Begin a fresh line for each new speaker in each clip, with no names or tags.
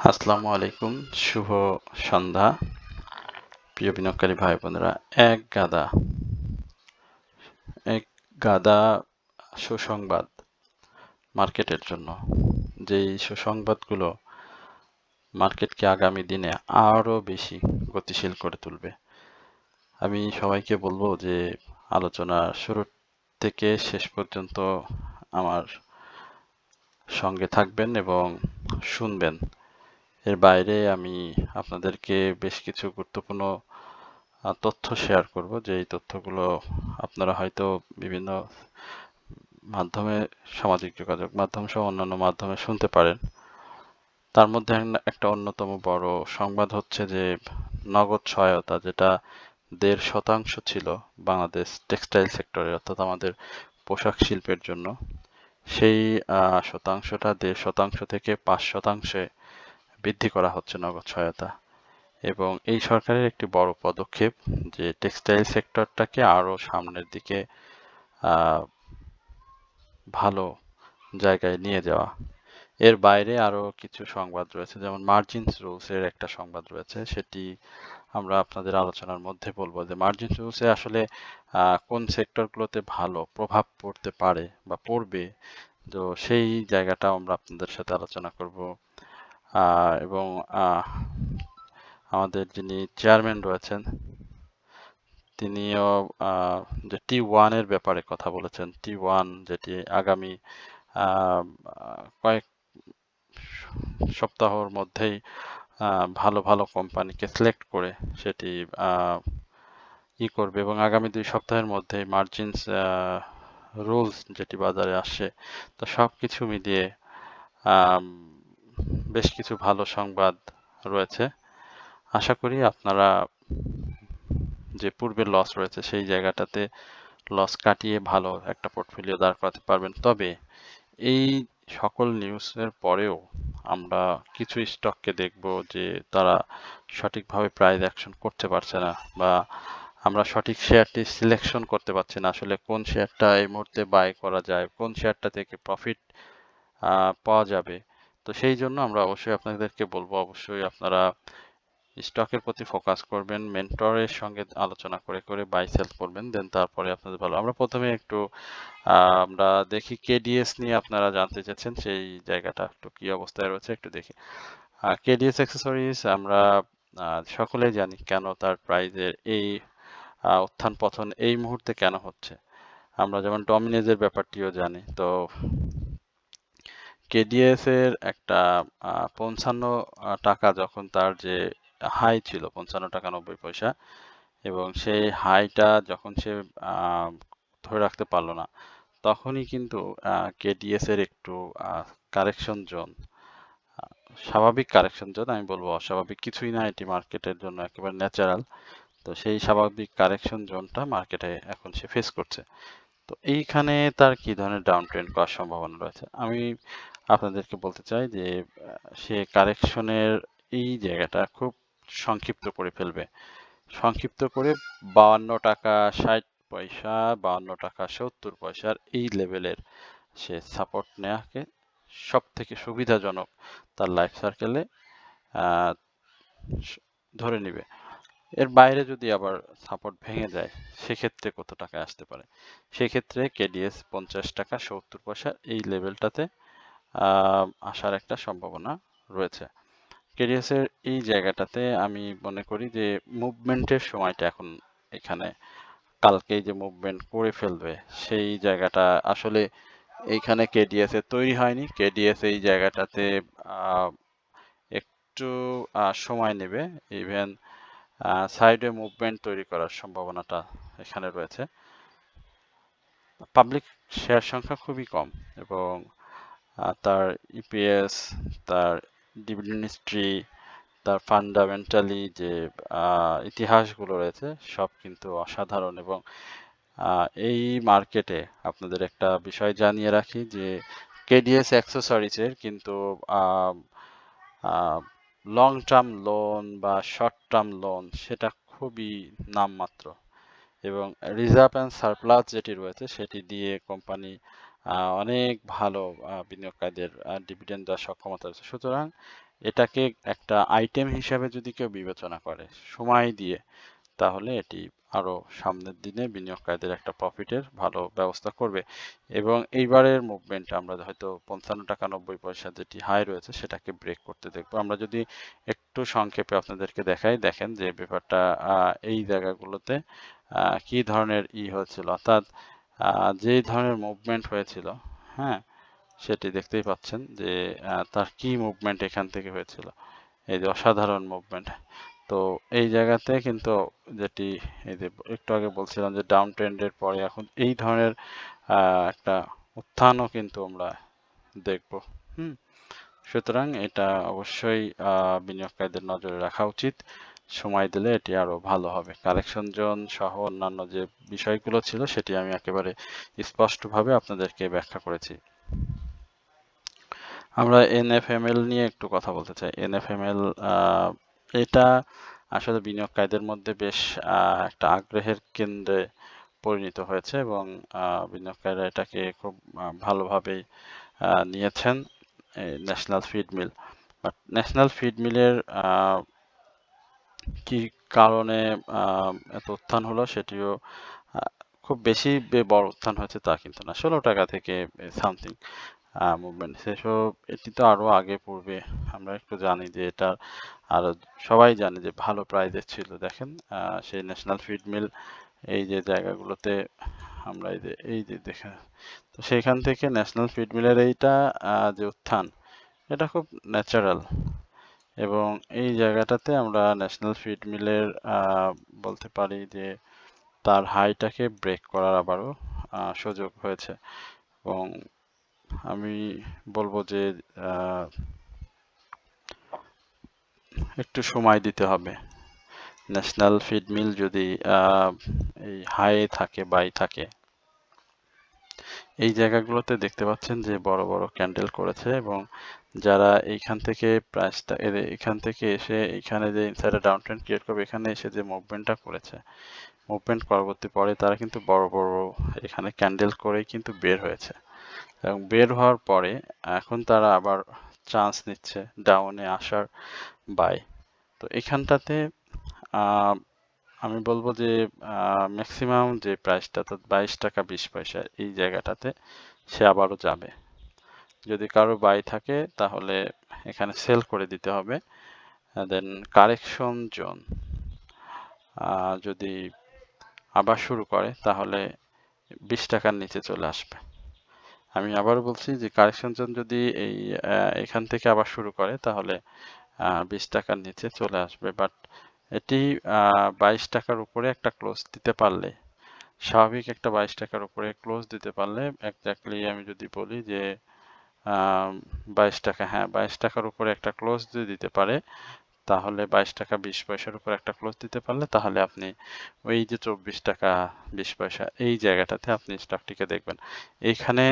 আসসালামু আলাইকুম, শুভ সন্ধ্যা প্রিয় বিনিয়োগকারী ভাই বোনেরা। এক গাদা এক গাদা সুসংবাদ মার্কেটের জন্য, যেই সুসংবাদগুলো মার্কেটকে আগামী দিনে আরো বেশি গতিশীল করে তুলবে। আমি সবাইকে বলবো যে আলোচনা শুরু থেকে শেষ পর্যন্ত আমার সঙ্গে থাকবেন এবং শুনবেন। এর বাইরে আমি আপনাদেরকে বেশ কিছু গুরুত্বপূর্ণ তথ্য শেয়ার করব, যে এই তথ্যগুলো আপনারা হয়তো বিভিন্ন মাধ্যমে, সামাজিক যোগাযোগ মাধ্যম সহ অন্যান্য মাধ্যমে শুনতে পারেন। তার মধ্যে একটা অন্যতম বড় সংবাদ হচ্ছে যে নগদ সহায়তা, যেটা 1.5% ছিল বাংলাদেশ টেক্সটাইল সেক্টরে, অর্থাৎ আমাদের পোশাক শিল্পের জন্য, সেই শতাংশটা 1.5% থেকে 5% বৃদ্ধি করা হচ্ছে নগদ সহায়তা। এবং এই সরকারের একটি বড় পদক্ষেপ যে টেক্সটাইল সেক্টরটাকে আরো সামনের দিকে ভালো জায়গায় নিয়ে যাওয়া। এর বাইরে আরো কিছু সংবাদ রয়েছে, যেমন মার্জিনস রুলস এর একটা সংবাদ রয়েছে, সেটি আমরা আপনাদের আলোচনার মধ্যে বলবো যে মার্জিনস রুলস এ আসলে কোন সেক্টরগুলোতে ভালো প্রভাব পড়তে পারে বা পড়বে, তো সেই জায়গাটা আমরা আপনাদের সাথে আলোচনা করব। এবং আমাদের যিনি চেয়ারম্যান রয়েছেন তিনিও যে T1 এর ব্যাপারে কথা বলেছেন। T1 যেটি আগামী কয়েক সপ্তাহের মধ্যেই ভালো ভালো কোম্পানিকে সিলেক্ট করে সেটি করবে, এবং আগামী 2 সপ্তাহের মধ্যে মার্জিনস রুলস যেটি বাজারে আসছে। তো সবকিছু মিলিয়ে বেশ কিছু ভালো সংবাদ রয়েছে। আশা করি আপনারা যে পূর্বের লস রয়েছে সেই জায়গাটাতে লস কাটিয়ে ভালো একটা পোর্টফোলিও দাঁড় করাতে পারবেন। তবে এই সকল নিউজের পরেও আমরা কিছু স্টককে দেখব যে তারা সঠিকভাবে প্রাইস অ্যাকশন করতে পারছে না, বা আমরা সঠিক শেয়ারটি সিলেকশন করতে পারছি না, আসলে কোন শেয়ারটা এই মুহূর্তে বাই করা যায়, কোন শেয়ারটা থেকে প্রফিট পাওয়া যাবে। তো সেই জন্য আমরা অবশ্যই আপনাদেরকে বলবো, অবশ্যই আপনারা স্টকের প্রতি ফোকাস করবেন, মেন্টরের সঙ্গে আলোচনা করে করে বাই সেল করবেন, দেন তারপরে আপনাদের ভালো। আমরা প্রথমে একটু আমরা দেখি কেডিএস নিয়ে আপনারা জানতে চাচ্ছেন, সেই জায়গাটা একটু কি অবস্থায় রয়েছে একটু দেখি। কেডিএস অ্যাক্সেসরিজ আমরা সকলেই জানি কেন তার প্রাইজের এই উত্থান পতন এই মুহূর্তে কেন হচ্ছে। আমরা যেমন ডমিনেজের ব্যাপারটিও জানি। তো কেডিএস এর একটা 55 টাকা যখন তার যে হাই ছিল, 55 টাকা 90 পয়সা, এবং সেই হাইটা যখন সে ধরে রাখতে পারলো না, তখনই কিন্তু কেডিএস এর একটু কারেকশন জোন, স্বাভাবিক কারেকশন জোন, আমি বলবো অস্বাভাবিক কিছুই না, এটি মার্কেটের জন্য একেবারে ন্যাচারাল। তো সেই স্বাভাবিক কারেকশন জোনটা মার্কেটে এখন সে ফেস করছে। তো এইখানে তার কি ধরনের ডাউন ট্রেন্ড করার সম্ভাবনা রয়েছে, আমি আপনাদেরকে বলতে চাই যে সে কারেকশনের এই জায়গাটা খুব সংক্ষিপ্ত করে ফেলবে, সংক্ষিপ্ত করে 52 টাকা 60 পয়সা, 52 টাকা 70 পয়সার এই লেভেলের সে সাপোর্ট নেওয়াকে সব থেকে সুবিধাজনক তার লাইফ সার্কেলে ধরে নিবে। এর বাইরে যদি আবার সাপোর্ট ভেঙে যায়, সেক্ষেত্রে কত টাকায় আসতে পারে, সেক্ষেত্রে কেডিএস 50 টাকা 70 পয়সা এই লেভেলটাতে আসার একটা সম্ভাবনা রয়েছে। কেডিএস এর এই জায়গাটাতে আমি মনে করি যে মুভমেন্টের সময়টা এখন এখানে, কালকেই যে মুভমেন্ট করে ফেলবে সেই জায়গাটা আসলে এইখানে কেডিএস এর তৈরি হয়নি। কেডিএস এই জায়গাটাতে একটু সময় নেবে, ইভেন সাইডে মুভমেন্ট তৈরি করার সম্ভাবনাটা এখানে রয়েছে। পাবলিক শেয়ার সংখ্যা খুবই কম, এবং তার ইপিএস, তার ডিভিডেন্ড হিস্ট্রি, তার ফান্ডামেন্টালি যে ইতিহাসগুলো রয়েছে সব কিন্তু অসাধারণ। এবং এই মার্কেটে আপনাদের একটা বিষয় জানিয়ে রাখি যে কেডিএস অ্যাক্সেসরিজের কিন্তু লং টার্ম লোন বা শর্ট টার্ম লোন সেটা খুবই নামমাত্র, এবং রিজার্ভ অ্যান্ড সারপ্লাস যেটি রয়েছে সেটি দিয়ে কোম্পানি অনেক ভালো বিনিয়োগকারীদের ডিভিডেন্ড দেওয়ার সক্ষমতা রয়েছে। সুতরাং এটাকে একটা আইটেম হিসাবে যদি কেউ বিবেচনা করে সময় দিয়ে, তাহলে এটি আরো সামনের দিনে বিনিয়োগকারীদের একটা প্রফিটের ভালো ব্যবস্থা করবে। এবং এইবারের মুভমেন্ট আমরা হয়তো 55 টাকা 90 পয়সা যেটি হাই রয়েছে সেটাকে ব্রেক করতে দেখবো। আমরা যদি একটু সংক্ষেপে আপনাদেরকে দেখাই, দেখেন যে ব্যাপারটা এই জায়গাগুলোতে কি ধরনের হয়েছিল, অর্থাৎ যেই ধরনের মুভমেন্ট হয়েছিল, হ্যাঁ, সেটি দেখতেই পাচ্ছেন যে তার কি মুভমেন্ট এখান থেকে হয়েছিল, এই যে অসাধারণ মুভমেন্ট। তো এই জায়গাতে কিন্তু যেটি এই যে একটু আগে বলছিলাম যে ডাউন ট্রেন্ডের পরে এখন এই ধরনের একটা উত্থানও কিন্তু আমরা দেখব। সুতরাং এটা অবশ্যই বিনিয়োগকারীদের নজরে রাখা উচিত। সময় দিলে এটি আরো ভালো হবে। কালেকশন জোন সহ অন্যান্য যে বিষয়গুলো ছিল সেটি আমি একেবারে স্পষ্টভাবে আপনাদেরকে ব্যাখ্যা করেছি। আমরা এনএফএমএল নিয়ে একটু কথা বলতে চাই। এনএফএমএল এটা আসলে বিনিয়োগকারীদের মধ্যে বেশ একটা আগ্রহের কেন্দ্রে পরিণত হয়েছে এবং বিনিয়োগকারীরা এটাকে খুব ভালোভাবেই নিয়েছেন, national feed mill. But national feed মিলের কি কারণে এত উত্থান হলো সেটিও খুব বেশি বড় উত্থান হয়েছে তা কিন্তু না, 16 টাকা থেকে সামথিং মুভমেন্ট। সেসব এটি তো আরো আগে পূর্বে আমরা একটু জানি যে এটা আরো সবাই জানে যে ভালো প্রাইজের ছিল। দেখেন সেই ন্যাশনাল ফিড মিল এই যে জায়গাগুলোতে আমরা এই যে দেখেন, তো সেইখান থেকে ন্যাশনাল ফিড মিলের এইটা যে উত্থান, এটা খুব ন্যাচারাল। এবং এই জায়গাটাতে আমরা ন্যাশনাল ফিড মিলের বলতে পারি যে তার হাইটাকে ব্রেক করার আবারও সুযোগ হয়েছে। এবং আমি বলবো যে একটু সময় দিতে হবে। ন্যাশনাল ফিড মিল যদি এই হাই থাকে, বাই থাকে, এই জায়গাগুলোতে দেখতে পাচ্ছেন যে বড় বড় ক্যান্ডেল করেছে এবং যারা এইখান থেকে প্রাইসটা এখান থেকে এসে এখানে যে ইনসাইডার ডাউন ট্রেন্ড ক্রিয়েট করবে, এখানে এসে যে মুভমেন্টটা করেছে, মুভমেন্ট পরবর্তী পরে তারা কিন্তু বড় বড় এখানে ক্যান্ডেল করেই কিন্তু বের হয়েছে। এবং বের হওয়ার পরে এখন তারা আবার চান্স নিচ্ছে ডাউনে আসার, বাই। তো এখানটাতে আমি বলবো যে ম্যাক্সিমাম যে প্রাইসটা, অর্থাৎ 22 টাকা 20 পয়সা, এই জায়গাটাতে সে আবারও যাবে। যদি কারো বাই থাকে তাহলে এখানে সেল করে দিতে হবে। দেন কারেকশন জোন যদি আবার শুরু করে তাহলে 20 টাকার নিচে চলে আসবে। আমি আবার বলছি যে কারেকশন জোন যদি এখান থেকে আবার শুরু করে তাহলে 20 টাকার নিচে চলে আসবে। বাট এটি 22 টাকার উপরে একটা ক্লোজ দিতে পারলে, স্বাভাবিক একটা 22 টাকার উপরে ক্লোজ দিতে পারলে, এক্স্যাক্টলি আমি যদি বলি যে 22 টাকা, হ্যাঁ 22 টাকার উপরে একটা ক্লোজ যদি দিতে পারে, তাহলে 22 টাকা 20 পয়সার উপর একটা ক্লোজ দিতে পারলে তাহলে আপনি ওই যে 24 টাকা 20 পয়সা এই জায়গাটাতে আপনি স্টকটিকে দেখবেন। এইখানে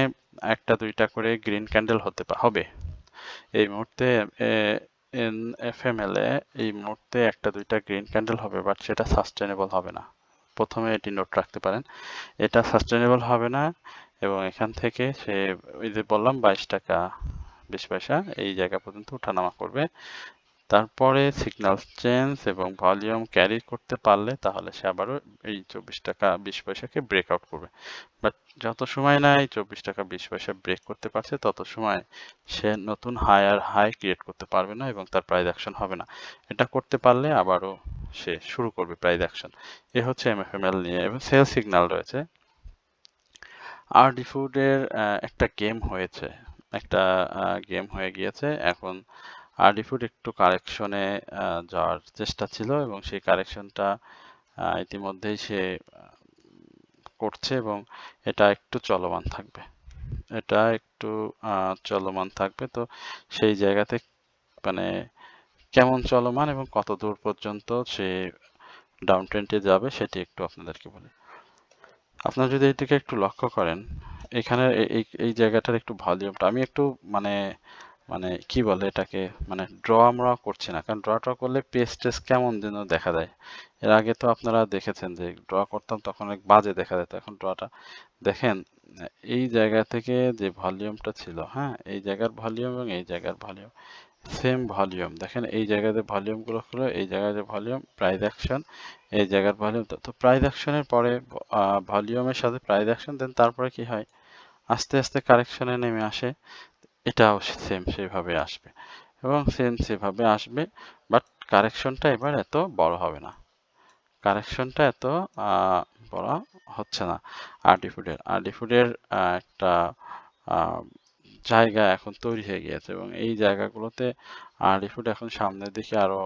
একটা দুইটা করে গ্রিন ক্যান্ডেল হবে এই মুহূর্তে। এনএফএমএল এ এই মুহূর্তে একটা দুইটা গ্রিন ক্যান্ডেল হবে, বাট সেটা সাস্টেনেবল হবে না। প্রথমে এটি নোট রাখতে পারেন, এটা সাস্টেনেবল হবে না। এবং এখান থেকে সে ওই যে বললাম 22 টাকা 20 পয়সা এই জায়গা পর্যন্ত ওঠানামা করবে। তারপরে সিগন্যাল চেঞ্জ এবং ভলিউম ক্যারি করতে পারলে তাহলে সে আবারও এই 24 টাকা 20 পয়সাকে ব্রেকআউট করবে। বাট যত সময় না এই 24 টাকা 20 পয়সা ব্রেক করতে পারছে তত সময় সে নতুন হায়ার হাই ক্রিয়েট করতে পারবে না এবং তার প্রাইস অ্যাকশন হবে না। এটা করতে পারলে আবারও সে শুরু করবে প্রাইস অ্যাকশন। এ হচ্ছে এমএফএমএল নিয়ে। এবং সেল সিগন্যাল রয়েছে। আরডি ফুডের একটা গেম হয়েছে, একটা গেম হয়ে গিয়েছে। এখন আরডি ফুড একটু কারেকশনে যাওয়ার চেষ্টা ছিল এবং সেই কারেকশনটা ইতিমধ্যেই সে করছে এবং এটা একটু চলমান থাকবে। এটা একটু চলমান থাকবে। তো সেই জায়গাতে মানে কেমন চলমান এবং কত দূর পর্যন্ত সে ডাউন ট্রেন্ডে যাবে সেটি একটু আপনাদেরকে বলি। আপনারা যদি এদিকে একটু লক্ষ্য করেন, এখানে এই জায়গাটার একটু ভলিউমটা আমি একটু মানে মানে কি বলে এটাকে, মানে ড্র আমরা করছি না, কারণ ড্র করলে পেজ টেজ কেমন যেন দেখা যায়। এর আগে তো আপনারা দেখেছেন যে ড্র করতাম তখন এক বাজে দেখা যেত। এখন ড্রটা দেখেন এই জায়গা থেকে যে ভলিউমটা ছিল, হ্যাঁ, এই জায়গার ভলিউম এবং এই জায়গার ভলিউম সেম ভলিউম। দেখেন এই জায়গাতে ভলিউম গুলো হলো, এই জায়গায় যে ভলিউম প্রাইস অ্যাকশন, এই জায়গার ভলিউম। তো প্রাইস অ্যাকশনের পরে ভলিউমের সাথে প্রাইস অ্যাকশন, দেন তারপরে কি হয়, আস্তে আস্তে কারেকশনে নেমে আসে। এটাও সেম সেভাবে আসবে এবং সেম সেভাবে আসবে, বাট কারেকশনটা এবার এত বড় হবে না, কারেকশনটা এত বড় হচ্ছে না। আরডিফুডের একটা আহ, জায়গা এখন তৈরি হয়ে গিয়েছে এবং এই জায়গাগুলোতে আরডিফুড এখন সামনের দিকে আরো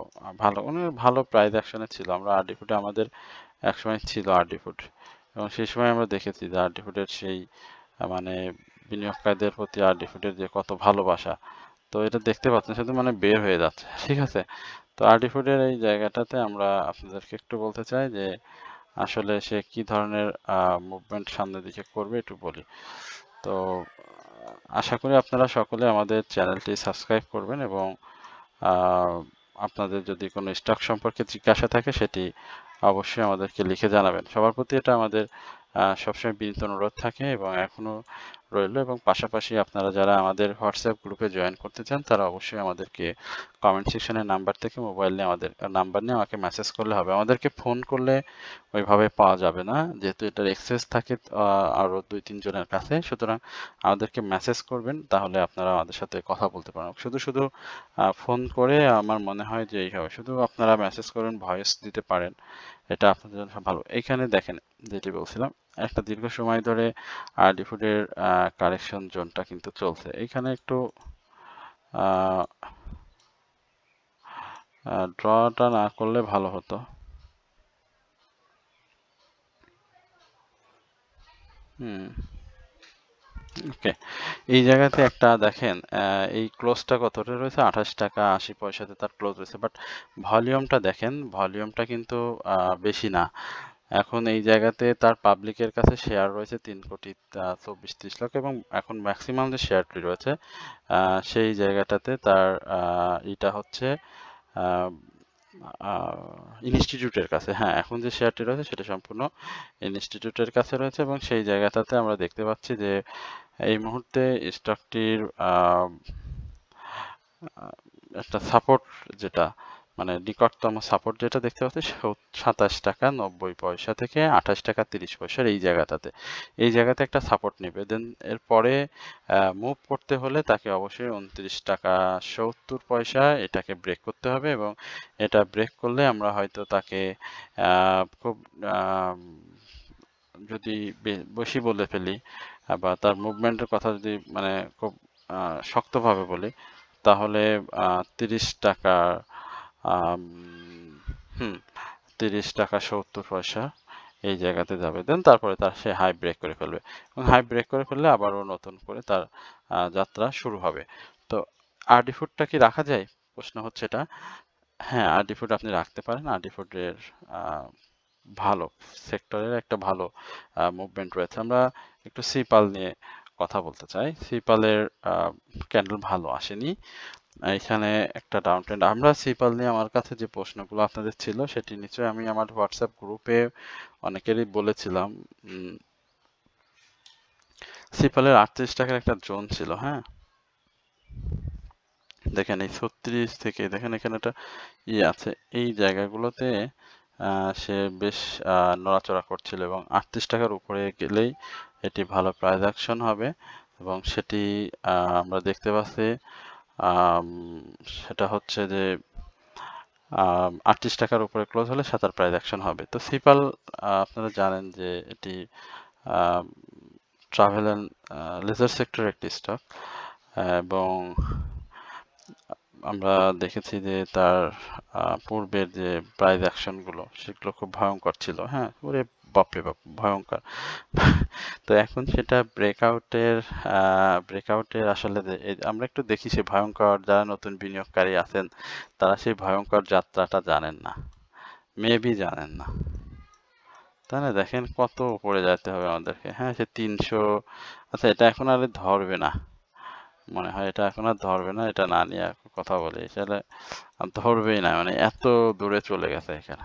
ভালো, অনেক ভালো প্রাইস অ্যাকশনে ছিল। আমরা আরডিফুডে আমাদের একসময় ছিল আরডিফুড, এবং সেই সময় আমরা দেখেছি যে আরডিফুডের সেই মানে বিনিয়োগকারীদের প্রতি আরডিফুডের যে কত ভালোবাসা। তো এটা দেখতে পাচ্ছেন শুধু মানে বের হয়ে যাচ্ছে, ঠিক আছে। তো আরডিফুডের এই জায়গাটাতে আমরা আপনাদেরকে একটু বলতে চাই যে আসলে সে কি ধরনের মুভমেন্ট সামনের দিকে করবে একটু বলি। তো আশা করি আপনারা সকলে আমাদের চ্যানেলটি সাবস্ক্রাইব করবেন এবং আহ, আপনাদের যদি কোনো স্টক সম্পর্কে জিজ্ঞাসা থাকে সেটি অবশ্যই আমাদেরকে লিখে জানাবেন। সবার প্রতি এটা আমাদের সবসময় বিনীত অনুরোধ থাকে এবং এখনো রইল। এবং পাশাপাশি আপনারা যারা আমাদের হোয়াটসঅ্যাপ গ্রুপে জয়েন করতে চান তারা অবশ্যই আমাদেরকে কমেন্ট সেকশনের নাম্বার থেকে মোবাইল নিয়ে আমাদের নাম্বার নিয়ে আমাকে মেসেজ করলে হবে। আমাদেরকে ফোন করলে ওইভাবে পাওয়া যাবে না, যেহেতু এটার এক্সেস থাকে আরো 2-3 জনের কাছে। সুতরাং আমাদেরকে মেসেজ করবেন, তাহলে আপনারা আমাদের সাথে কথা বলতে পারেন। শুধু শুধু ফোন করে আমার মনে হয় যে এইভাবে শুধু আপনারা মেসেজ করেন, ভয়েস দিতে পারেন, এটা আপনাদের জন্য ভালো। এইখানে দেখেন যেটি বলছিলাম, একটা দীর্ঘ সময় ধরে আরডিফুডের কারেকশন জোনটা কিন্তু চলছে। এইখানে একটু ড্রটা না করলে ভালো হতো। হুম, ওকে। এই জায়গাতে একটা দেখেন এই ক্লোজটা কতটা রয়েছে, 28 টাকা 80 পয়সাতে তার ক্লোজ রয়েছে, বাট ভলিউমটা দেখেন, ভলিউমটা কিন্তু বেশি না। এখন এই জায়গাতে তার পাবলিকের কাছে শেয়ার রয়েছে 3,24,30 লাখ, এবং এখন ম্যাক্সিমাম যে শেয়ারটি রয়েছে সেই জায়গাটাতে তার এটা হচ্ছে ইনস্টিটিউটের কাছে। হ্যাঁ, এখন যে শেয়ারটি রয়েছে সেটা সম্পূর্ণ ইনস্টিটিউটের কাছে রয়েছে, এবং সেই জায়গাটাতে আমরা দেখতে পাচ্ছি যে এই মুহূর্তে স্টকটির একটা সাপোর্ট, যেটা মানে নিকটতম সাপোর্ট যেটা দেখতে পাচ্ছি 27 টাকা 90 পয়সা থেকে 28 টাকা 30 পয়সার এই জায়গাটাতে। এই জায়গাতে একটা সাপোর্ট নেবে, দেন এরপরে মুভ করতে হলে তাকে অবশ্যই 29 টাকা 70 পয়সা এটাকে ব্রেক করতে হবে, এবং এটা ব্রেক করলে আমরা হয়তো তাকে খুব যদি বেশি বলে ফেলি বা তার মুভমেন্টের কথা যদি মানে খুব শক্তভাবে বলি, তাহলে 30 টাকা আম, হুম 30 টাকা 70 পয়সা এই জায়গাতে যাবে, দেন তারপরে তার সে হাই ব্রেক করে ফেলবে, এবং হাই ব্রেক করে ফেললে আবারও নতুন করে তার যাত্রা শুরু হবে। তো আরডি ফুডটা কি রাখা যায়, প্রশ্ন হচ্ছে এটা। হ্যাঁ, আরডি ফুড আপনি রাখতে পারেন। আরডি ফুডের ভালো সেক্টরের একটা ভালো মুভমেন্ট রয়েছে। আমরা একটু সিপাল নিয়ে কথা বলতে চাই। সিপালের ক্যান্ডেল ভালো আসেনি, এখানে একটা ডাউন ট্রেন্ড। আমরা সিপাল নিয়ে আমার কাছে যে প্রশ্নগুলো আপনাদের ছিল সেটি নিশ্চয়ই আমি আমার হোয়াটসঅ্যাপ গ্রুপে অনেকেরই বলেছিলাম। সিপালের 38 টাকার একটা জোন ছিল, হ্যাঁ, দেখেন এই 36 থেকে দেখেন এখানে একটা আছে, এই জায়গাগুলোতে সে বেশ নড়াচড়া করছিল, এবং 38 টাকার উপরে গেলেই এটি ভালো প্রাইস অ্যাকশন হবে, এবং সেটি আমরা দেখতে পাচ্ছি। আম, সেটা হচ্ছে যে 38 টাকার উপরে ক্লোজ হলে সাতার প্রাইস অ্যাকশন হবে। তো সিপাল আপনারা জানেন যে এটি ট্রাভেল অ্যান্ড লেজার সেক্টর একটি স্টক, এবং আমরা দেখেছি যে তার পূর্বের যে প্রাইস অ্যাকশন গুলো সেগুলো খুব ভয়ঙ্কর ছিল। হ্যাঁ, ওরে বাপরে বাপ ভয়ঙ্কর। তো এখন সেটা ব্রেকআউটের আসলে আমরা একটু দেখি সে ভয়ঙ্কর, যারা নতুন বিনিয়োগকারী আছেন তারা সেই ভয়ঙ্কর যাত্রাটা জানেন না, মেবি জানেন না, তাই না? দেখেন কত উপরে যেতে হবে আমাদেরকে। হ্যাঁ, সে 300, আচ্ছা এটা এখন আর ধরবে না মনে হয়, এটা এখন আর ধরবে না, এটা না নিয়ে আর কথা বলি, আসলে আর ধরবেই না, মানে এত দূরে চলে গেছে এখানে।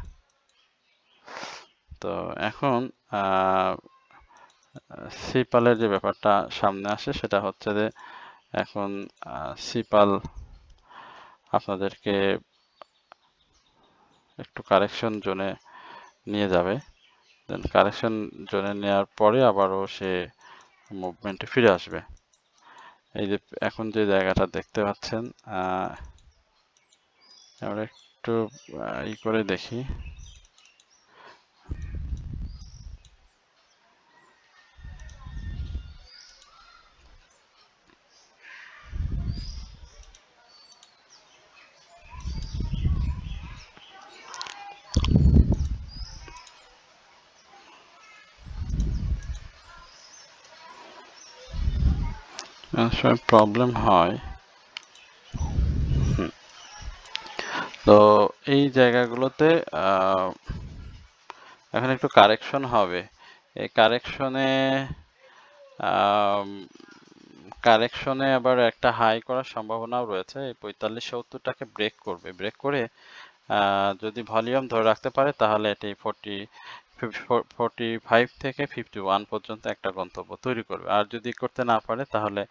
তো এখন আহ সিপালের যে ব্যাপারটা সামনে আসে সেটা হচ্ছে যে এখন সিপাল আপনাদেরকে একটু কারেকশন জোনে নিয়ে যাবে, দেন কারেকশন জোনে নেওয়ার পরে আবারও সে মুভমেন্টে ফিরে আসবে। এই যে এখন যে জায়গাটা দেখতে পাচ্ছেন, আমরা একটু ই করে দেখি। সময় প্রবলেম হয়। তো এই জায়গাগুলোতে এখন একটু কারেকশন হবে। এই কারেকশনে আবার একটা হাই করার সম্ভাবনাও রয়েছে। এই 45-70টাকে ব্রেক করবে, ব্রেক করে যদি ভলিউম ধরে রাখতে পারে তাহলে এটি 45 থেকে 51 পর্যন্ত একটা গন্তব্য তৈরি করবে। আর যদি করতে না পারে তাহলে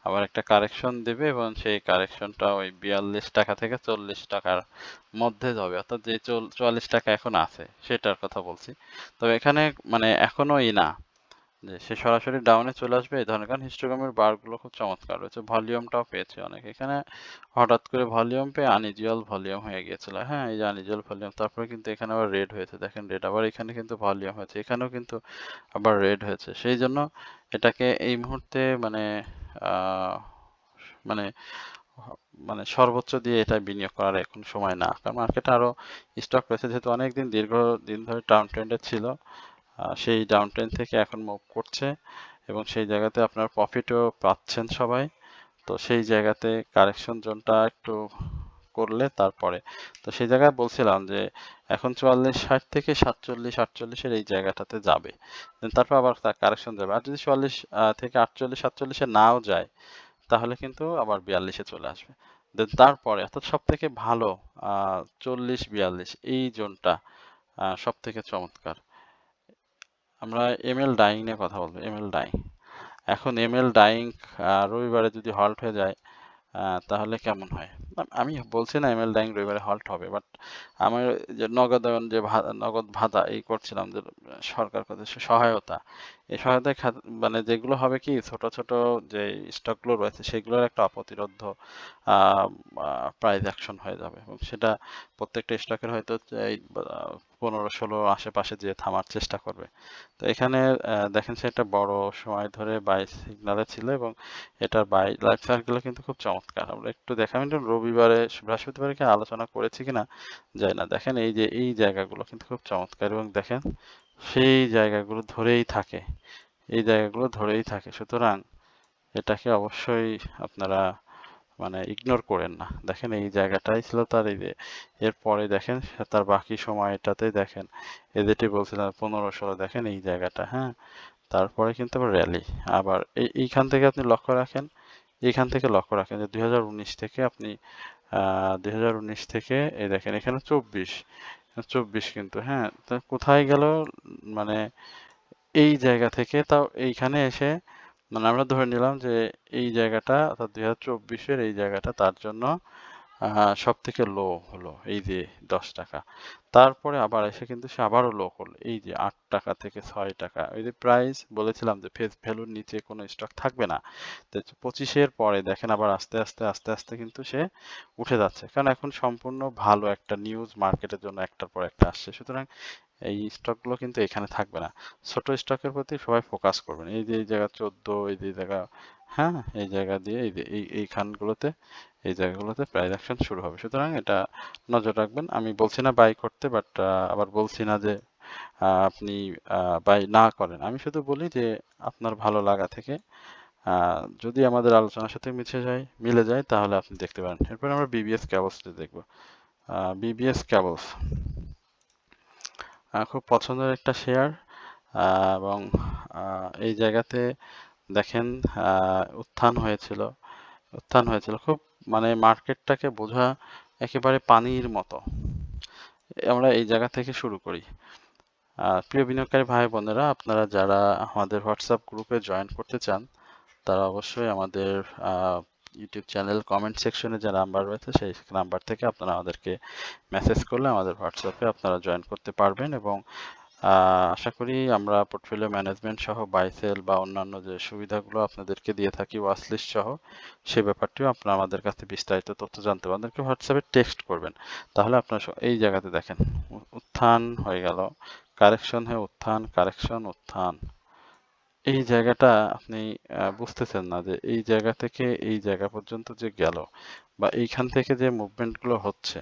আবার একটা কারেকশন দেবে এবং সেই কারেকশনটা ওই 42 টাকা থেকে 40 টাকার মধ্যে যাবে, অর্থাৎ যে 44 টাকা এখন আছে সেটার কথা বলছি। তবে এখানে মানে এখনো না যে সে সরাসরি ডাউনে চলে আসবে এই ধরনের, কারণ হিস্টোগ্রামের বারগুলো খুব চমৎকার রয়েছে, ভলিউমটাও পেয়েছে অনেক। এখানে হঠাৎ করে ভলিউম পেয়ে আনইউজুয়াল ভলিউম হয়ে গিয়েছিল। হ্যাঁ, এই যে আনইউজুয়াল ভলিউম, তারপরে কিন্তু এখানে আবার রেড হয়েছে, দেখেন রেড, আবার এখানে কিন্তু ভলিউম হয়েছে, এখানেও কিন্তু আবার রেড হয়েছে। সেই জন্য এটাকে এই মুহূর্তে মানে আহ, মানে মানে সর্বোচ্চ দিয়ে এটা বিনিয়োগ করার এখন সময় না, কারণ মার্কেটে আরো স্টক রয়েছে, যেহেতু অনেকদিন দীর্ঘদিন ধরে ডাউন ট্রেন্ডে ছিল। সেই ডাউন ট্রেন্ড থেকে এখন মুভ করছে এবং সেই জায়গাতে আপনার প্রফিটও পাচ্ছেন সবাই। তো সেই জায়গাতে কারেকশন জোনটা একটু করলে তারপরে, তো সেই জায়গায় বলছিলাম যে এখন 44-60 থেকে 47-48-এর এই জায়গাটাতে যাবে, Then তারপর আবার তার কারেকশন যাবে। আর যদি 44 থেকে 48-47-এ নাও যায় তাহলে কিন্তু আবার 42-এ চলে আসবে। দেন তারপরে অর্থাৎ সব থেকে ভালো 40-42 এই জোনটা সব থেকে চমৎকার। আমরা এমএল ডাইং নিয়ে কথা বলবো। এমএল ডাইং, এখন এমএল ডাইং রবিবারে যদি হল্ট হয়ে যায় তাহলে কেমন হয়? আমি বলছি না এমএল ডাইং রবিবারে হল্ট হবে, বাট আমার যে নগদায়ন যে নগদ ভাতা এই করছিলাম যে সরকার কত সহায়তা, এই সহায়তায় মানে যেগুলো হবে কি ছোট ছোট যে স্টকগুলো রয়েছে সেগুলোর একটা অপ্রতিরোধ্য প্রাইস অ্যাকশন হয়ে যাবে এবং সেটা প্রত্যেকটা স্টকের হয়তো এই 15-16 আশেপাশে যে থামার চেষ্টা করবে। তো এখানে দেখেন সে একটা বড় সময় ধরে বাই সিগনালে ছিল এবং এটার বাই লাইফ সার্কেল কিন্তু খুব চমৎকার। আমরা একটু দেখাম, একটু রবিবারে বৃহস্পতিবারে কি আলোচনা করেছি কিনা যায় না, দেখেন এই যে এই জায়গাগুলো কিন্তু খুব চমৎকার এবং দেখেন সেই জায়গাগুলো ধরেই থাকে, এই জায়গাগুলো ধরেই থাকে। সুতরাং এটাকে অবশ্যই আপনারা মানে ইগনোর করেন না। দেখেন এই জায়গাটাই ছিল তার, এই যে এরপরে দেখেন তার বাকি সময়টাতে দেখেন এদেরটি বলছিলাম 15-16, দেখেন এই জায়গাটা, হ্যাঁ, তারপরে কিন্তু আবার র্যালি। আবার এইখান থেকে আপনি লক্ষ্য রাখেন, এইখান থেকে লক্ষ্য রাখেন যে 2019 থেকে আপনি 2019 থেকে এই দেখেন এখানে 24 কিন্তু, হ্যাঁ, তা কোথায় গেল মানে এই জায়গা থেকে, তাও এইখানে এসে মানে আমরা ধরে নিলাম যে এই জায়গাটা অর্থাৎ 2024-এর এই জায়গাটা তার জন্য সব থেকে লো হলো এই যে 10 টাকা। তারপরে আবার এসে কিন্তু সে আবারও লো করলো এই যে 8 টাকা থেকে 6 টাকা। ওই যে প্রাইস বলেছিলাম যে ফেস ভ্যালুর নিচে কোনো স্টক থাকবে না। তো 25-এর পরে দেখেন আবার আস্তে আস্তে আস্তে আস্তে কিন্তু সে উঠে যাচ্ছে, কারণ এখন সম্পূর্ণ ভালো একটা নিউজ মার্কেটের জন্য একটার পর একটা আসছে। সুতরাং এই স্টকগুলো কিন্তু এখানে থাকবে না। ছোট স্টকের প্রতি সবাই ফোকাস করবেন। এই যে এই জায়গা 14, এই যে জায়গা, হ্যাঁ, এই জায়গা দিয়ে এই যে এইখানগুলোতে এই জায়গাগুলোতে প্রাইস অ্যাকশন শুরু হবে। সুতরাং এটা নজর রাখবেন। আমি বলছি না বাই করতে, বাট আবার বলছি না যে আপনি বাই না করেন। আমি শুধু বলি যে আপনার ভালো লাগা থেকে যদি আমাদের আলোচনার সাথে মিলে যায় তাহলে আপনি দেখতে পারেন। এরপর আমরা বিবিএস ক্যাবলসটা দেখব। বিবিএস ক্যাবলস খুব পছন্দের একটা শেয়ার এবং এই জায়গাতে দেখেন উত্থান হয়েছিল খুব, মানে মার্কেটটাকে বোঝা একেবারে পানির মতো। আমরা এই জায়গা থেকে শুরু করি। প্রিয় বিনিয়োগকারী ভাই বোনেরা, আপনারা যারা আমাদের হোয়াটসঅ্যাপ গ্রুপে জয়েন করতে চান তারা অবশ্যই আমাদের ইউটিউব চ্যানেল কমেন্ট সেকশনে যে নাম্বার রয়েছে সেই নাম্বার থেকে আপনারা আমাদেরকে মেসেজ করলে আমাদের হোয়াটসঅ্যাপে আপনারা জয়েন করতে পারবেন। এবং আশা করি আমরা পোর্টফোলিও ম্যানেজমেন্ট সহ বাই সেল বা অন্যান্য যে সুবিধাগুলো আপনাদেরকে দিয়ে থাকি ওয়াচলিস্ট সহ, সে ব্যাপারটিও আপনারা আমাদের কাছে বিস্তারিত তথ্য জানতে পারবেন। আমাদেরকে হোয়াটসঅ্যাপে টেক্সট করবেন, তাহলে আপনার এই জায়গাতে দেখেন উত্থান হয়ে গেল, কারেকশন হয়ে উত্থান, কারেকশন, উত্থান। এই জায়গাটা আপনি বুঝতেছেন না যে এই জায়গা থেকে এই জায়গা পর্যন্ত যে গেল বা এইখান থেকে যে মুভমেন্টগুলো হচ্ছে,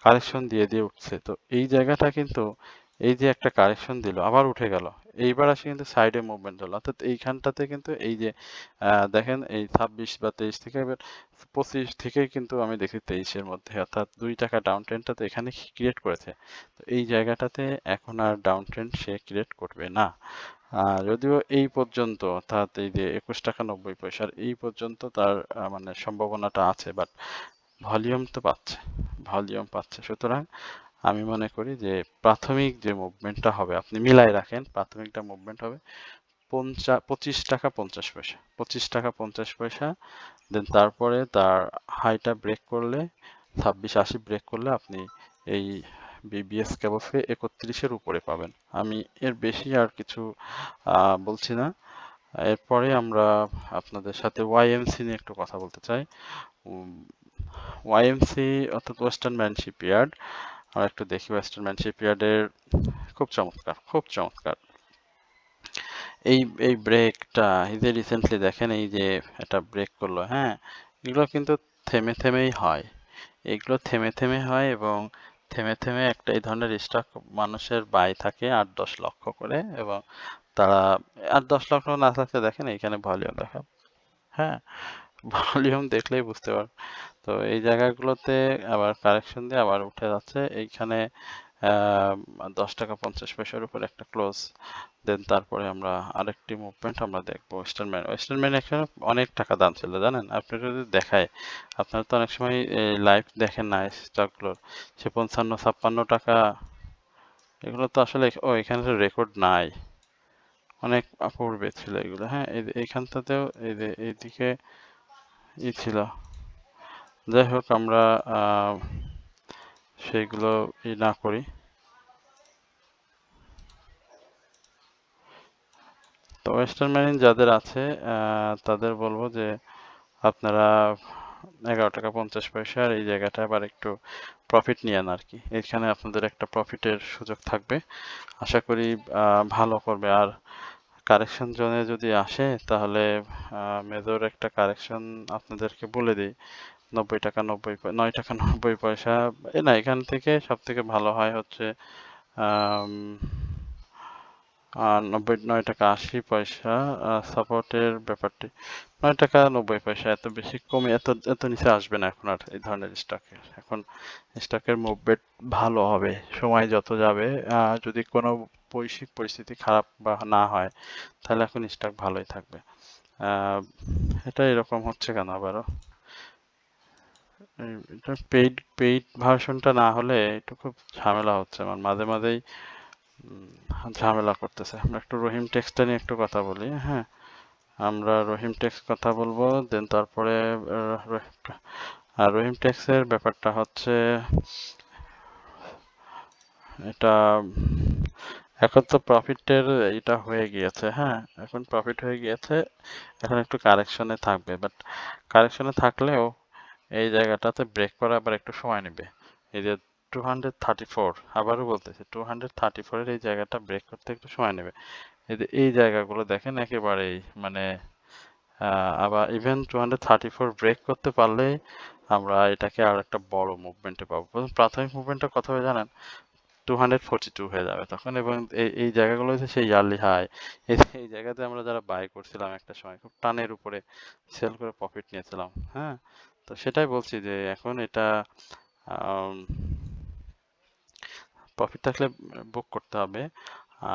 কারেকশন দিয়ে দিয়ে উঠছে, তো এই জায়গাটা কিন্তু এই যে একটা কারেকশন দিল আবার উঠে গেল, এইবার আসে কিন্তু সাইডে মুভমেন্ট হলো, অর্থাৎ এইখানটাতে কিন্তু এই যে দেখেন এই 26 বা 23 থেকে এবার 25 থেকে কিন্তু আমি দেখি 23-এর মধ্যে, অর্থাৎ 2 টাকা ডাউন ট্রেন্ডটা তো এখানে ক্রিয়েট করেছে। তো এই জায়গাটাতে এখন আর ডাউন ট্রেন্ড সে ক্রিয়েট করবে না। যদিও এই পর্যন্ত, অর্থাৎ এই যে 21 টাকা 90 পয়সার এই পর্যন্ত তার মানে সম্ভাবনাটা আছে, বাট ভলিউম তো পাচ্ছে, ভলিউম পাচ্ছে। সুতরাং আমি মনে করি যে প্রাথমিক যে মুভমেন্টটা হবে, আপনি মিলাই রাখেন, প্রাথমিকটা মুভমেন্ট হবে 25 টাকা 50 পয়সা, 25 টাকা 50 পয়সা। দেন তারপরে তার হাইটা ব্রেক করলে 2680 ব্রেক করলে আপনি এই বিবিএস ক্যাবসকে 31-এর উপরে পাবেন। আমি এর বেশি আর কিছু বলছি না। এরপরে আমরা আপনাদের সাথে ওয়াইএমসি নিয়ে একটু কথা বলতে চাই। ওয়াইএমসি অর্থাৎ ওয়েস্টার্ন ম্যান শিপইয়ার্ড, আমরা একটু দেখি ওয়েস্টার্ন ম্যান শিপইয়ার্ডের খুব চমৎকার, খুব চমৎকার এই এই ব্রেকটা। এই যে রিসেন্টলি দেখেন এই যে এটা ব্রেক করলো, হ্যাঁ, এগুলো কিন্তু থেমে থেমেই হয়, এগুলো থেমে থেমে হয় এবং থেমে থেমে একটা এই ধরনের স্টক মানুষের বাই থাকে 8-10 লক্ষ করে, এবং তারা 8-10 লক্ষ না থাকতে দেখেন এইখানে ভলিউম দেখা, হ্যাঁ, ভলিউম দেখলেই বুঝতে পার। তো এই জায়গাগুলোতে আবার কারেকশন দিয়ে আবার উঠে যাচ্ছে, এইখানে 10 টাকা 50 পয়সার উপর একটা ক্লোজ। দেন তারপরে আমরা আরেকটি মুভমেন্ট আমরা দেখবো ওয়েস্টার্ন ম্যান। ওয়েস্টার্ন ম্যান এখানে অনেক টাকা দাম ছিল জানেন, আপনি যদি দেখায়, আপনারা তো অনেক সময় লাইভ দেখেন না স্টকগুলোর, সে 55-56 টাকা, এগুলো তো আসলে এখানে তো রেকর্ড নাই, অনেক পূর্বে ছিল এগুলো, হ্যাঁ, এইখানটাতেও এই যে এইদিকে ছিল। যাই হোক, আমরা সেগুলো না করি। তো ওয়েস্টার্ন মেরিন যাদের আছে তাদের বলবো যে আপনারা 11 টাকা 50 পয়সার এই জায়গাটা আবার একটু প্রফিট নিয়েন আর কি, এখানে আপনাদের একটা প্রফিটের সুযোগ থাকবে, আশা করি ভালো করবে। আর কারেকশন জোনে যদি আসে তাহলে মেজর একটা কারেকশন আপনাদেরকে বলে দিই, 90 টাকা 9 টাকা 90 পয়সা, না, এখান থেকে সব থেকে ভালো হয় হচ্ছে 9 টাকা 80 পয়সা সাপোর্টের ব্যাপারটি, 9 টাকা 90 পয়সা, এত বেশি কমে এত এত নিচে আসবে না এখন আর এই ধরনের স্টকের। এখন স্টকের মুভমেন্ট ভালো হবে সময় যত যাবে, যদি কোনো বৈশ্বিক পরিস্থিতি খারাপ বা না হয় তাহলে এখন স্টক ভালোই থাকবে। এটা এরকম হচ্ছে কেন আবারও, এটা পেইড পেইড ভার্সনটা না হলে একটু খুব ঝামেলা হচ্ছে আমার, মাঝে মাঝেই ঝামেলা করতেছে। আমরা একটু রহিম টেক্সটা নিয়ে একটু কথা বলি, হ্যাঁ, আমরা রহিম টেক্স কথা বলবো। দেন তারপরে রহিম টেক্সের ব্যাপারটা হচ্ছে এটা এখন তো প্রফিটের এটা হয়ে গিয়েছে, হ্যাঁ, এখন প্রফিট হয়ে গিয়েছে, এখন একটু কারেকশনে থাকবে, বাট কারেকশনে থাকলেও এই জায়গাটাতে ব্রেক করা আবার একটু সময় নেবে। এই যে 234, আবারও বলতেছি 234-এর এই জায়গাটা ব্রেক করতে একটু সময় নেবে। এই যে এই জায়গাগুলো দেখেন একেবারেই মানে আবার ইভেন 234 ব্রেক করতে পারলেই আমরা এটাকে আর একটা বড় মুভমেন্টে পাবো। প্রাথমিক মুভমেন্টটা কত হবে জানেন, 242 হয়ে যাবে তখন, এবং এই জায়গাগুলো হচ্ছে সেই ইয়ারলি হাই, এই জায়গাতে আমরা যারা বাই করছিলাম একটা সময় খুব টানের উপরে সেল করে প্রফিট নিয়েছিলাম, হ্যাঁ, তো সেটাই বলছি যে এখন এটা প্রফিট থাকলে বুক করতে হবে,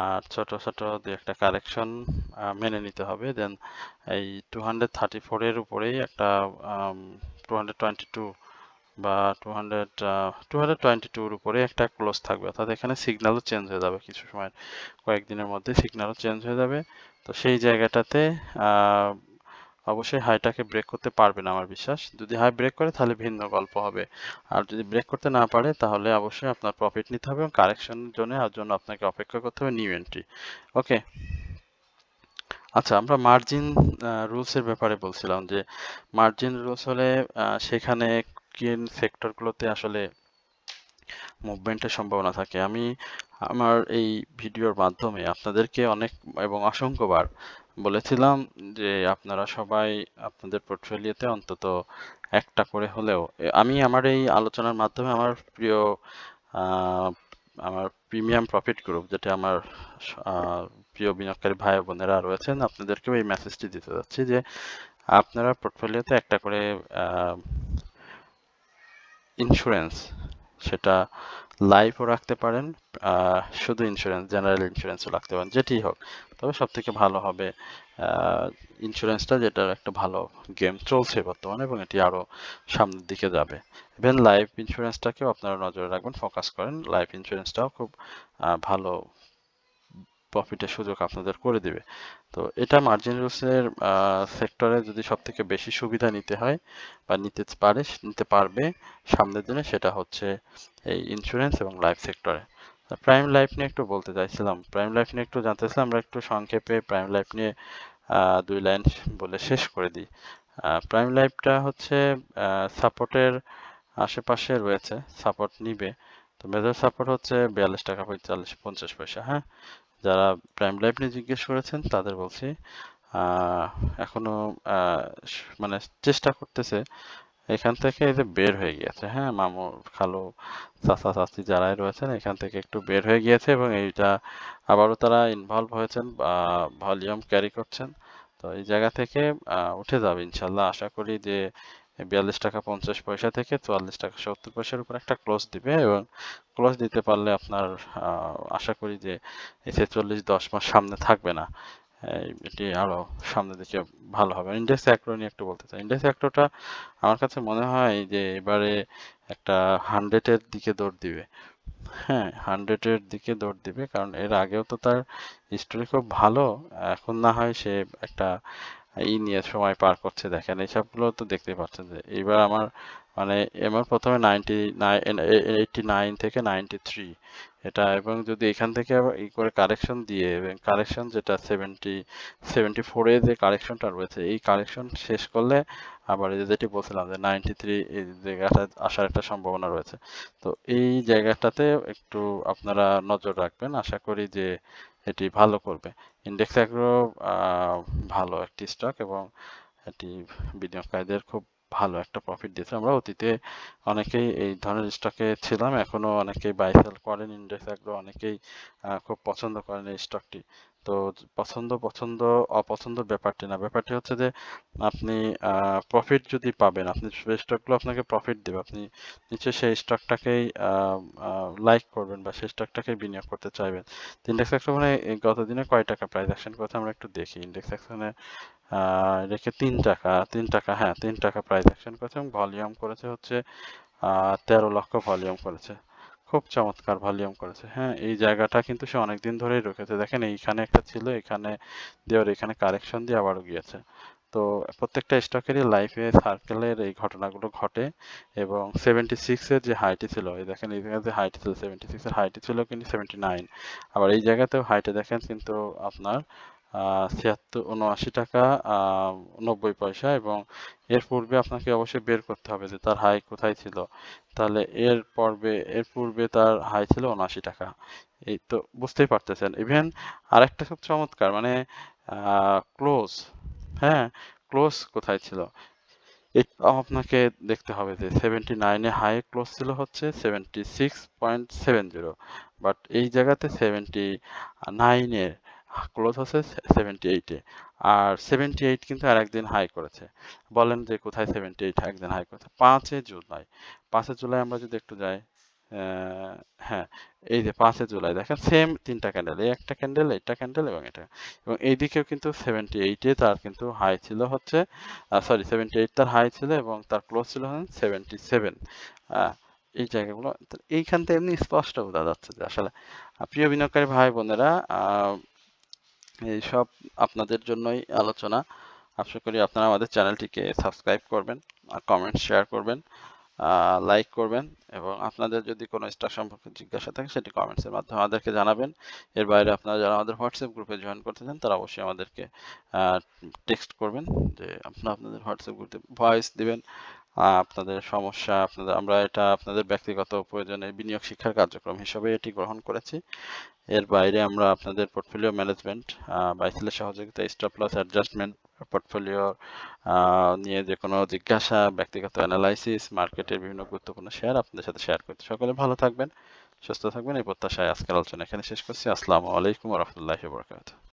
আর ছোট ছোট দুই একটা কারেকশন মেনে নিতে হবে। দেন এই 234-এর উপরেই একটা 222 বা 222 এর উপরে একটা ক্লোজ থাকবে, অর্থাৎ এখানে সিগন্যালও চেঞ্জ হয়ে যাবে কিছু সময়, কয়েকদিনের মধ্যে সিগন্যালও চেঞ্জ হয়ে যাবে। তো সেই জায়গাটাতে অবশ্যই হাইটাকে ব্রেক করতে পারবে না আমার বিশ্বাস। যদি হাই ব্রেক করে তাহলে ভিন্ন গল্প হবে, আর যদি ব্রেক করতে না পারে তাহলে অবশ্যই আপনার প্রফিট নিতে হবে এবং কারেকশনের জন্য আপনাকে অপেক্ষা করতে হবে নিউ এন্ট্রি। ওকে, আচ্ছা, আমরা মার্জিন রুলস এর ব্যাপারে বলছিলাম যে মার্জিন রুলস হলে সেখানে কোন সেক্টরগুলোতে আসলে মুভমেন্টের সম্ভাবনা থাকে। আমি আমার এই ভিডিওর মাধ্যমে আপনাদেরকে অনেক এবং অসংখ্যবার বলেছিলাম যে আপনারা সবাই আপনাদের পোর্টফোলিওতে অন্তত একটা করে হলেও, আমি আমার এই আলোচনার মাধ্যমে আমার প্রিয় আমার প্রিমিয়াম প্রফিট গ্রুপ, যেটা আমার প্রিয় বিনিয়োগকারী ভাই বোনেরা রয়েছেন, আপনাদেরকেও এই মেসেজটি দিতে যাচ্ছি যে আপনারা পোর্টফোলিওতে একটা করে ইন্স্যুরেন্স, সেটা লাইফও রাখতে পারেন, শুধু ইন্স্যুরেন্স, জেনারেল ইন্স্যুরেন্সও রাখতে পারেন, যেটি হোক। তবে সব থেকে ভালো হবে ইন্স্যুরেন্সটা, যেটার একটা ভালো গেম চলছে বর্তমানে এবং এটি আরও সামনের দিকে যাবে। ইভেন লাইফ ইন্স্যুরেন্সটাকেও আপনারা নজরে রাখবেন, ফোকাস করেন। লাইফ ইন্স্যুরেন্সটাও খুব ভালো প্রফিটের সুযোগ আপনাদের করে দিবে। তো এটা মার্জিন রুলসের সেক্টরে যদি সব থেকে বেশি সুবিধা নিতে হয় বা নিতে পারবে সামনের দিনে, সেটা হচ্ছে এই ইন্স্যুরেন্স এবং লাইফ সেক্টরে। প্রাইম লাইফ নিয়ে একটু বলতে চাইছিলাম, প্রাইম লাইফ নিয়ে একটু জানতে চাইছিলাম, আমরা একটু সংক্ষেপে প্রাইম লাইফ নিয়ে 2 লাইন বলে শেষ করে দিই। প্রাইম লাইফটা হচ্ছে সাপোর্টের আশেপাশে রয়েছে, সাপোর্ট নিবে। তো মেজর সাপোর্ট হচ্ছে 42 টাকা 50 পয়সা। হ্যাঁ, যারা প্রাইম লাইফ নিয়ে জিজ্ঞেস করেছেন তাদের বলছি এখনো মানে চেষ্টা করতেছে এখান থেকে, এই যে বের হয়ে গিয়েছে। হ্যাঁ, মামু খালু চাচা চাচি যারাই রয়েছেন এখান থেকে একটু বের হয়ে গিয়েছে এবং এইটা আবারও তারা ইনভলভ হয়েছেন বা ভলিউম ক্যারি করছেন। তো এই জায়গা থেকে উঠে যাবে ইনশাল্লাহ। আশা করি যে 42 টাকা 50 পয়সা থেকে 44 টাকা 70 পয়সার উপর একটা ক্লোজ দিবে এবং ক্লোজ দিতে পারলে আপনার আশা করি যে এই 46-10 মাস সামনে থাকবে না, এটি আরো সামনের দিকে ভালো হবে। ইন্ডেক্স অ্যাক্রো নিয়ে একটু বলতে চাই। ইন্ডেক্স অ্যাক্রোটা আমার কাছে মনে হয় যে এবারে একটা 100-এর দিকে দৌড় দিবে। হ্যাঁ, 100-এর দিকে দৌড় দিবে, কারণ এর আগেও তো তার হিস্টোরি খুব ভালো। এখন না হয় সে একটা নিয়ে সময় পার করছে, দেখেন এইসবগুলো তো দেখতেই পাচ্ছেন যে এইবার আমার মানে আমার প্রথমে 89 থেকে 93 এটা, এবং যদি এখান থেকে আবার করে কারেকশন দিয়ে, এবং কারেকশন যেটা 74-এ যে কারেকশনটা রয়েছে, এই কারেকশন শেষ করলে আবার এই যেটি বলছিলাম যে 93 এই জায়গাটা আসার একটা সম্ভাবনা রয়েছে। তো এই জায়গাটাতে একটু আপনারা নজর রাখবেন, আশা করি যে এটি ভালো করবে। ইন্ডেক্স অ্যাগ্রো ভালো একটি স্টক এবং এটি বিনিয়োগকারীদের খুব ভালো একটা প্রফিট দিয়েছে। আমরা অতীতে অনেকেই এই ধরনের স্টকে ছিলাম, এখনো অনেকেই বাই সেল করেন ইন্ডেক্স অ্যাগ্রো, অনেকেই খুব পছন্দ করেন এই স্টকটি। তো পছন্দ অপছন্দের ব্যাপারটি না, ব্যাপারটি হচ্ছে যে আপনি প্রফিট যদি পাবেন, আপনি সেই স্টকগুলো আপনাকে প্রফিট দেবে, আপনি নিশ্চয়ই সেই স্টকটাকেই লাইক করবেন বা সেই টাকাটাকেই বিনিয়োগ করতে চাইবেন। ইন্ডেক্স অ্যাকশন মানে গত দিনে কয় টাকা প্রাইস অ্যাকশন করেছে আমরা একটু দেখি। ইন্ডেক্স অ্যাকশনে রেখে 3 টাকা, হ্যাঁ 3 টাকা প্রাইস অ্যাকশন করেছে এবং ভলিউম করেছে হচ্ছে 13 লক্ষ ভলিউম করেছে। খুব চমৎকার ভলিউম করেছে। হ্যাঁ, এই জায়গাটা কিন্তু সে অনেকদিন ধরেই রেখেছে। দেখেন এইখানে একটা ছিল, এখানে দেওয়ার, এখানে কারেকশন দিয়ে আবারও গিয়েছে। তো প্রত্যেকটা স্টকেরই লাইফে সার্কেলের এই ঘটনাগুলো ঘটে এবং 76 এর যে হাইটি ছিল, এই দেখেন এই জায়গাতে হাইটি ছিল 76 এর, হাইটি ছিল কিন্তু 79, আবার এই জায়গাতেও হাইটে দেখেন কিন্তু আপনার 79 টাকা 90 পয়সা, এবং এর পূর্বে আপনাকে অবশ্যই বের করতে হবে যে তার হাই কোথায় ছিল। তাহলে এর পূর্বে তার হাই ছিল 79 টাকা। এই তো বুঝতেই পারতেছেন। ইভেন আরেকটা খুব চমৎকার মানে ক্লোজ, হ্যাঁ ক্লোজ কোথায় ছিল এটাও আপনাকে দেখতে হবে যে 79-এ হাই ক্লোজ ছিল হচ্ছে 76.70, বাট এই জায়গাতে 79-এর ক্লোজ হচ্ছে 78-এ, আর 78 কিন্তু আর একদিন হাই করেছে। বলেন যে কোথায় 78 একদিন হাই করেছে? 5 জুলাই আমরা যদি একটু যাই, আহ, হ্যাঁ, এই যে 5 জুলাই দেখেন সেম তিনটা ক্যান্ডেল, এই একটা ক্যান্ডেল, এটা ক্যান্ডেল এবং এটা, এবং এইদিকেও কিন্তু 78-এ তার কিন্তু হাই ছিল হচ্ছে, সরি 78 তার হাই ছিল এবং তার ক্লোজ ছিল 77। এই জায়গাগুলো তো এইখান থেকে এমনি স্পষ্ট বোঝা যাচ্ছে যে আসলে প্রিয় বিনিয়োগকারী ভাই বোনেরা, এইসব আপনাদের জন্যই আলোচনা। আশা করি আপনারা আমাদের চ্যানেলটিকে সাবস্ক্রাইব করবেন, কমেন্ট শেয়ার করবেন, লাইক করবেন, এবং আপনাদের যদি কোনো স্টক সম্পর্কে জিজ্ঞাসা থাকে সেটি কমেন্টসের মাধ্যমে আমাদেরকে জানাবেন। এর বাইরে আপনারা যারা আমাদের হোয়াটসঅ্যাপ গ্রুপে জয়েন করতে চান তারা অবশ্যই আমাদেরকে টেক্সট করবেন, যে আপনারা আপনাদের হোয়াটসঅ্যাপ গ্রুপে ভয়েস দিবেন আপনাদের সমস্যা, আমরা এটা আপনাদের ব্যক্তিগত প্রয়োজনে বিনিয়োগ শিক্ষার কার্যক্রম হিসেবে এটি গ্রহণ করেছি। এর বাইরে আমরা আপনাদের পোর্টফোলিও ম্যানেজমেন্ট বা ইসিলের সহযোগিতা, স্টপ লস অ্যাডজাস্টমেন্ট, পোর্টফোলিও নিয়ে যে কোনো জিজ্ঞাসা, ব্যক্তিগত অ্যানালাইসিস, মার্কেটের বিভিন্ন গুরুত্বপূর্ণ শেয়ার আপনাদের সাথে শেয়ার করতে। সকলে ভালো থাকবেন, সুস্থ থাকবেন, এই প্রত্যাশায় আজকের আলোচনা এখানে শেষ করছি। আসসালামু আলাইকুম ওয়া রাহমাতুল্লাহি ওয়া বারাকাতুহু।